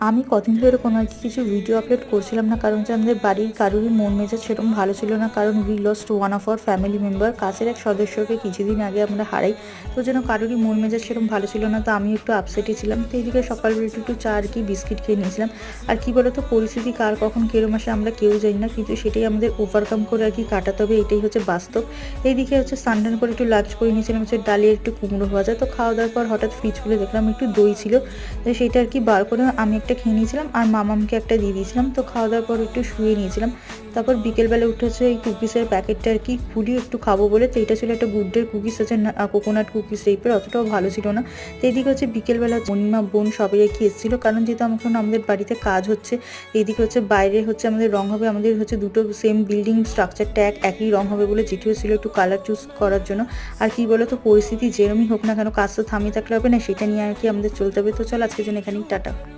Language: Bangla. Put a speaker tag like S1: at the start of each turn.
S1: আমি কদিন ধরে কোনো আর কি কিছু ভিডিও আপলোড করছিলাম না, কারণ যে আমাদের বাড়ির কারোরই মন মেজাজ সেরকম ভালো ছিল না। কারণ we lost one of our family member, কাছের এক সদস্যকে কিছুদিন আগে আমরা হারাই। তো যেন কারোরই মন মেজাজ সেরকম ভালো ছিল না, তো আমি একটু আপসেটই ছিলাম। তো এইদিকে সকালবেলা একটু চা আর কি বিস্কিট খেয়ে নিয়েছিলাম। আর কি বলতো, পরিস্থিতি কার কখন কেরম আসে আমরা কেউ জানি না, কিন্তু সেটাই আমাদের ওভারকাম করে আর কি কাটাতে হবে, এটাই হচ্ছে বাস্তব। এইদিকে হচ্ছে স্নান করে একটু লাঞ্চ করে নিয়েছিলাম হচ্ছে ডালিয়া একটু কুমড়ো ভাজা। তো খাওয়া দাওয়ার পর হঠাৎ ফ্রিজ খুলে দেখলাম একটু দই ছিল, তো সেইটা আর কি বার করে আমি একটা খেয়ে নিয়েছিলাম আর মামামকে একটা দিয়ে দিয়েছিলাম। তো খাওয়া দাওয়ার পর একটু শুয়ে নিয়েছিলাম। তারপর বিকেলবেলা উঠেছে এই কুকিসের প্যাকেটটা আর কি খুলি একটু খাবো বলে। তো এটা ছিল একটা গুড ডের কুকিস, আছে কোকোনাট কুকিস টাইপের, অতটাও ভালো ছিল না। তো এদিকে হচ্ছে বিকেলবেলা মণিমা বোন সবাই আর কি এসেছিলো, কারণ যেহেতু এখন আমাদের বাড়িতে কাজ হচ্ছে। এইদিকে হচ্ছে বাইরে হচ্ছে আমাদের রং হবে, আমাদের হচ্ছে দুটো সেম বিল্ডিং স্ট্রাকচারটা একই রং হবে বলে যেটিও ছিল একটু কালার চুজ করার জন্য। আর কি বলো তো, পরিস্থিতি যেরমই হোক না কেন কাজ তো থামিয়ে থাকলে হবে না, সেটা নিয়ে আর কি আমাদের চলতে হবে। তো চল আজকের জন্য এখানেই টাটা।